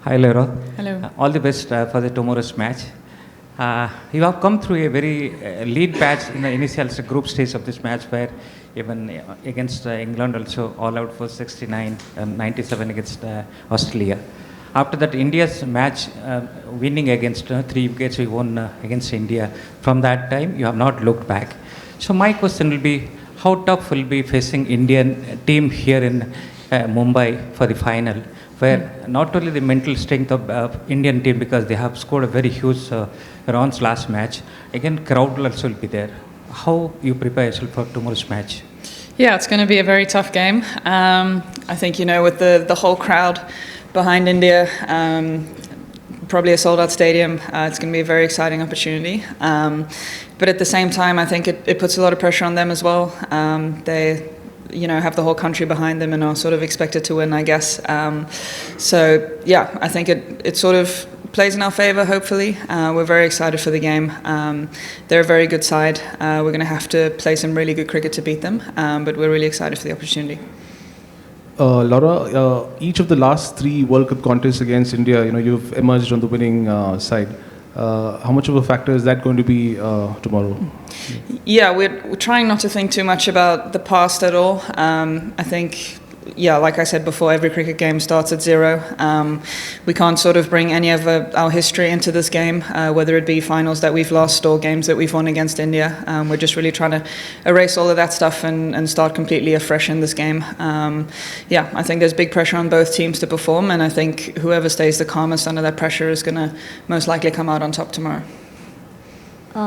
Hi, Laura. Hello. All the best for the tomorrow's match. You have come through a very lead patch in the initial group stage of this match, where even against England also all out for 69, 97 against Australia. After that, India's match winning against 3 wickets, we won against India. From that time, you have not looked back. So my question will be, how tough will be facing Indian team here in Mumbai for the final, where not only the mental strength of Indian team, because they have scored a very huge runs last match, again crowd will also be there. How you prepare yourself for tomorrow's match? Yeah, it's going to be a very tough game. I think, with the whole crowd behind India, probably a sold-out stadium, it's going to be a very exciting opportunity. But at the same time, I think it puts a lot of pressure on them as well. They have the whole country behind them and are sort of expected to win, I guess. So, yeah, I think it sort of plays in our favour, hopefully. We're very excited for the game. They're a very good side. We're going to have to play some really good cricket to beat them, but we're really excited for the opportunity. Laura, each of the last 3 World Cup contests against India, you've emerged on the winning side. How much of a factor is that going to be tomorrow? Yeah, we're trying not to think too much about the past at all. I think, like I said before, every cricket game starts at 0. We can't sort of bring any of our history into this game, whether it be finals that we've lost or games that we've won against India. We're just really trying to erase all of that stuff and start completely afresh in this game. I think there's big pressure on both teams to perform, and I think whoever stays the calmest under that pressure is going to most likely come out on top tomorrow.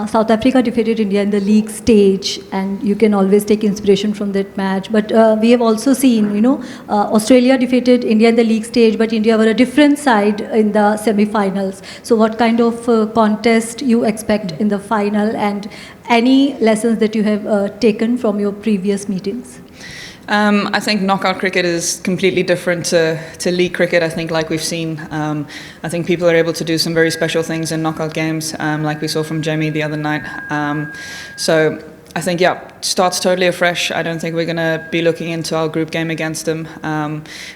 South Africa defeated India in the league stage, and you can always take inspiration from that match. But we have also seen, Australia defeated India in the league stage, but India were a different side in the semi-finals. So what kind of contest you expect in the final, and any lessons that you have taken from your previous meetings? I think knockout cricket is completely different to league cricket. I think, like we've seen, I think people are able to do some very special things in knockout games, like we saw from Jamie the other night. So I think, starts totally afresh. I don't think we're going to be looking into our group game against them.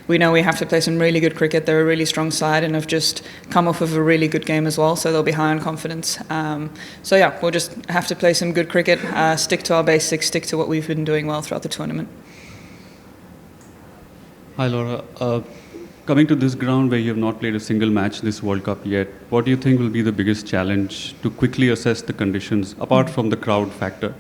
We know we have to play some really good cricket. They're a really strong side and have just come off of a really good game as well, so they'll be high on confidence. We'll just have to play some good cricket, stick to our basics, stick to what we've been doing well throughout the tournament. Hi Laura, coming to this ground where you have not played a single match this World Cup yet, what do you think will be the biggest challenge to quickly assess the conditions, apart from the crowd factor?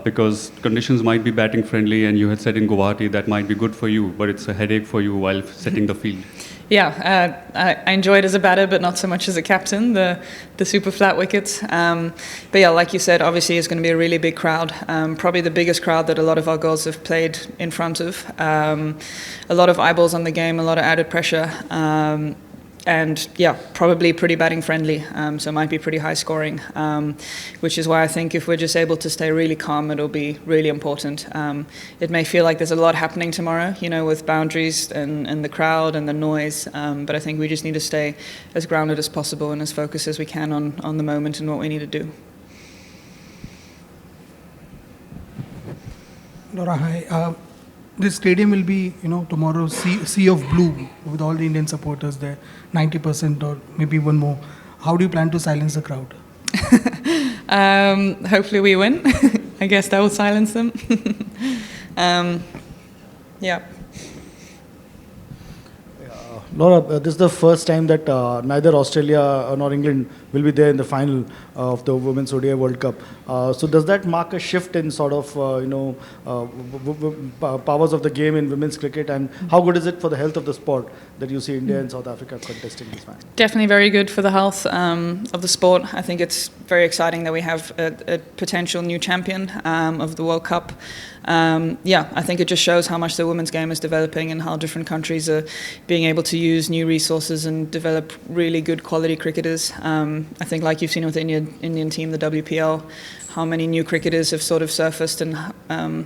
Because conditions might be batting friendly, and you had said in Wolvaardt that might be good for you, but it's a headache for you while setting the field. Yeah, I enjoy it as a batter, but not so much as a captain, the super flat wickets. But yeah, like you said, obviously it's going to be a really big crowd, probably the biggest crowd that a lot of our girls have played in front of. A lot of eyeballs on the game, a lot of added pressure. And probably pretty batting friendly, so it might be pretty high scoring, which is why I think if we're just able to stay really calm, it'll be really important. It may feel like there's a lot happening tomorrow, with boundaries and the crowd and the noise, but I think we just need to stay as grounded as possible and as focused as we can on the moment and what we need to do. Laura, hi. This stadium will be, tomorrow sea of blue with all the Indian supporters there, 90% or maybe even more. How do you plan to silence the crowd? Hopefully we win. I guess that will silence them. Laura, this is the first time that neither Australia nor England will be there in the final of the Women's ODI World Cup. So does that mark a shift in sort of, powers of the game in women's cricket? And how good is it for the health of the sport that you see India and South Africa contesting this match? Definitely very good for the health of the sport. I think it's very exciting that we have a potential new champion of the World Cup. I think it just shows how much the women's game is developing and how different countries are being able to use new resources and develop really good quality cricketers. I think, like you've seen with the Indian team, the WPL, how many new cricketers have sort of surfaced and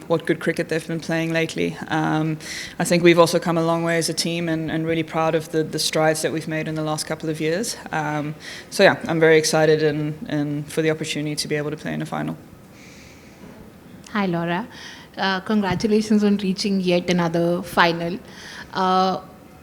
what good cricket they've been playing lately. I think we've also come a long way as a team and really proud of the strides that we've made in the last couple of years. I'm very excited and for the opportunity to be able to play in a final. Hi Laura, congratulations on reaching yet another final.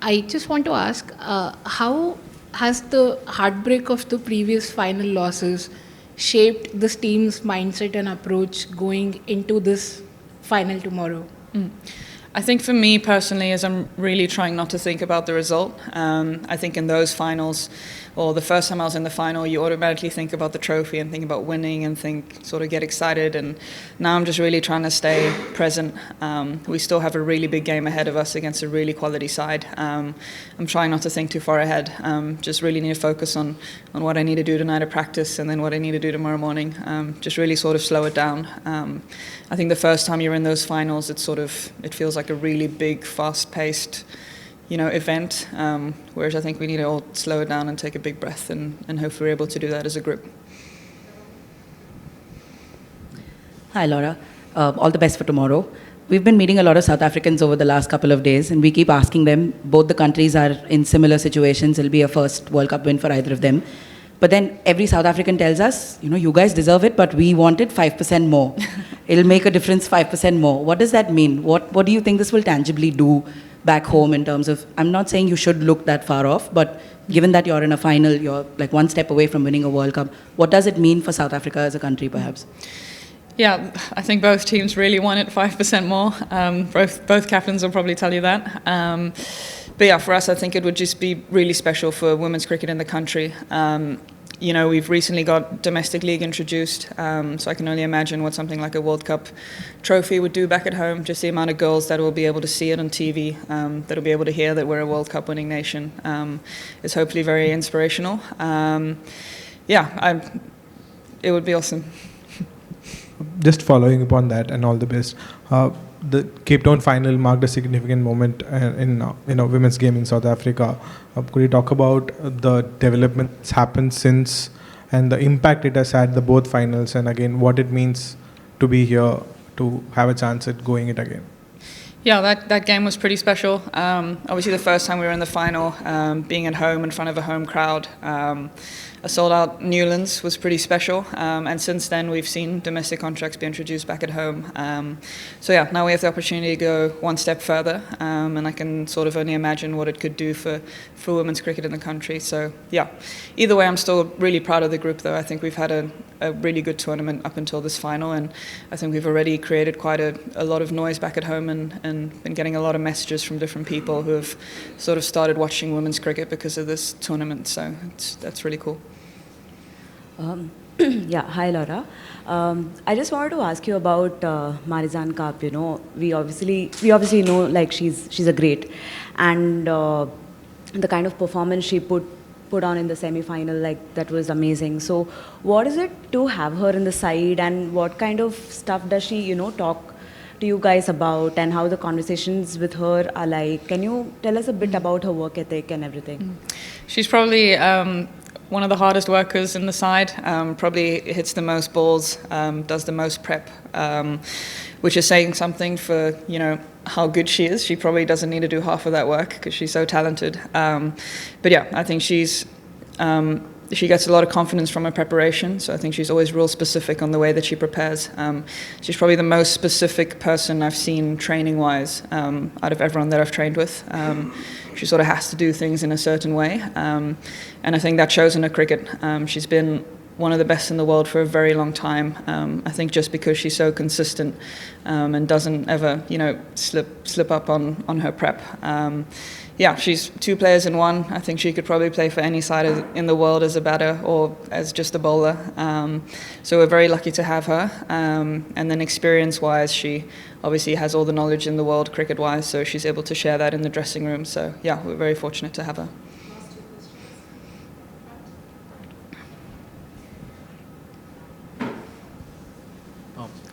I just want to ask, how has the heartbreak of the previous final losses shaped this team's mindset and approach going into this final tomorrow? I think for me personally, as I'm really trying not to think about the result, I think in those finals, or the first time I was in the final, you automatically think about the trophy and think about winning and sort of get excited. And now I'm just really trying to stay present. We still have a really big game ahead of us against a really quality side. I'm trying not to think too far ahead. Just really need to focus on what I need to do tonight at practice and then what I need to do tomorrow morning. Just really sort of slow it down. I think the first time you're in those finals, it feels like a really big, fast-paced, event, whereas I think we need to all slow it down and take a big breath and hopefully we're able to do that as a group. Hi, Laura. All the best for tomorrow. We've been meeting a lot of South Africans over the last couple of days, and we keep asking them, both the countries are in similar situations. It'll be a first World Cup win for either of them. But then every South African tells us, you guys deserve it, but we want it 5% more. It'll make a difference 5% more. What does that mean? What do you think this will tangibly do back home in terms of, I'm not saying you should look that far off, but given that you're in a final, you're like one step away from winning a World Cup, what does it mean for South Africa as a country perhaps? Yeah, I think both teams really want it 5% more. Both captains will probably tell you that. But yeah, for us, I think it would just be really special for women's cricket in the country. We've recently got domestic league introduced, so I can only imagine what something like a World Cup trophy would do back at home. Just the amount of girls that will be able to see it on TV, that will be able to hear that we're a World Cup winning nation, is hopefully very inspirational. It would be awesome. Just following upon that, and all the best. The Cape Town final marked a significant moment in women's game in South Africa. Could you talk about the developments happened since and the impact it has had the both finals, and again what it means to be here to have a chance at going it again? Yeah, that game was pretty special. Obviously, the first time we were in the final, being at home in front of a home crowd, a sold-out Newlands was pretty special. And since then, we've seen domestic contracts be introduced back at home. Now we have the opportunity to go one step further, and I can sort of only imagine what it could do for women's cricket in the country. So, yeah, either way, I'm still really proud of the group, though. I think we've had a really good tournament up until this final, and I think we've already created quite a lot of noise back at home and been getting a lot of messages from different people who have sort of started watching women's cricket because of this tournament. So that's really cool. Yeah, hi Laura. I just wanted to ask you about Marizanne Kaap. We obviously know like she's a great, and the kind of performance she put on in the semi-final, like that was amazing. So what is it to have her in the side, and what kind of stuff does she talk to you guys about, and how the conversations with her are like? Can you tell us a bit about her work ethic and everything? She's probably one of the hardest workers in the side, probably hits the most balls, does the most prep, which is saying something for how good she is. She probably doesn't need to do half of that work because she's so talented. But yeah, I think she gets a lot of confidence from her preparation, so I think she's always real specific on the way that she prepares. She's probably the most specific person I've seen training-wise out of everyone that I've trained with. She sort of has to do things in a certain way, and I think that shows in her cricket. She's been one of the best in the world for a very long time. I think just because she's so consistent and doesn't ever, slip up on her prep. She's two players in one. I think she could probably play for any side in the world as a batter or as just a bowler. So we're very lucky to have her. And then experience-wise, she obviously has all the knowledge in the world cricket-wise, so she's able to share that in the dressing room. So yeah, we're very fortunate to have her.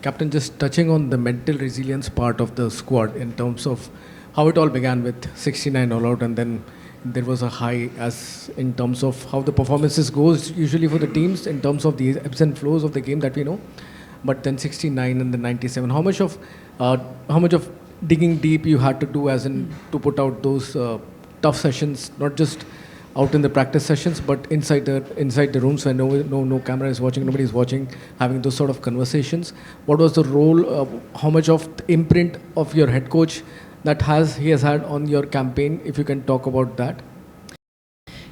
Captain, just touching on the mental resilience part of the squad in terms of how it all began with 69 all out, and then there was a high as in terms of how the performances goes usually for the teams in terms of the ebbs and flows of the game that we know. But then 69 and then 97, how much of digging deep you had to do as in to put out those tough sessions, not just out in the practice sessions, but inside the rooms where no camera is watching, nobody is watching, having those sort of conversations. What was the role? How much of the imprint of your head coach that he has had on your campaign, if you can talk about that?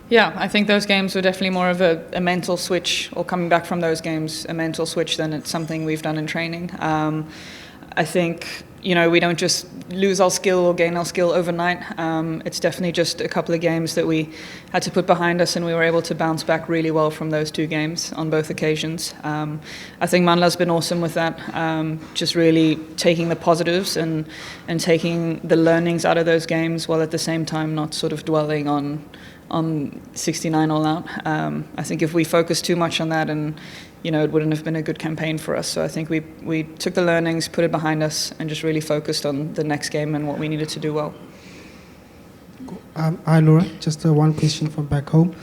Yeah, I think those games were definitely more of a mental switch, or coming back from those games, a mental switch than it's something we've done in training. I think, we don't just lose our skill or gain our skill overnight. It's definitely just a couple of games that we had to put behind us, and we were able to bounce back really well from those two games on both occasions. I think Manla's been awesome with that, just really taking the positives and taking the learnings out of those games, while at the same time not sort of dwelling on 69 all out. I think if we focused too much on that, and it wouldn't have been a good campaign for us. So I think we took the learnings, put it behind us, and just really focused on the next game and what we needed to do well. Hi, Laura. Just one question from back home.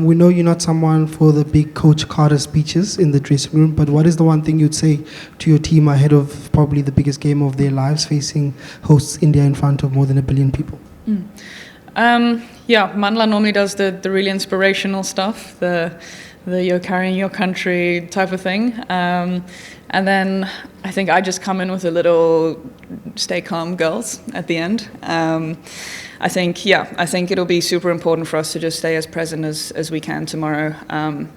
We know you're not someone for the big Coach Carter speeches in the dressing room, but what is the one thing you'd say to your team ahead of probably the biggest game of their lives, facing hosts India in front of more than 1 billion people? Yeah, Manla normally does the really inspirational stuff, the you're carrying your country type of thing. And then I think I just come in with a little stay calm, girls, at the end. I think it'll be super important for us to just stay as present as we can tomorrow.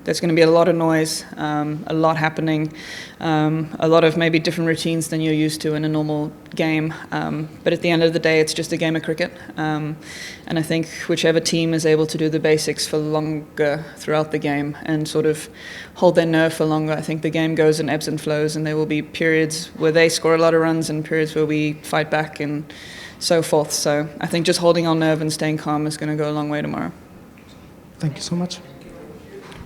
There's going to be a lot of noise, a lot happening, a lot of maybe different routines than you're used to in a normal game. But at the end of the day, it's just a game of cricket. And I think whichever team is able to do the basics for longer throughout the game and sort of hold their nerve for longer, I think the game goes in ebbs and flows, and there will be periods where they score a lot of runs and periods where we fight back and so forth. So I think just holding our nerve and staying calm is going to go a long way tomorrow. Thank you so much.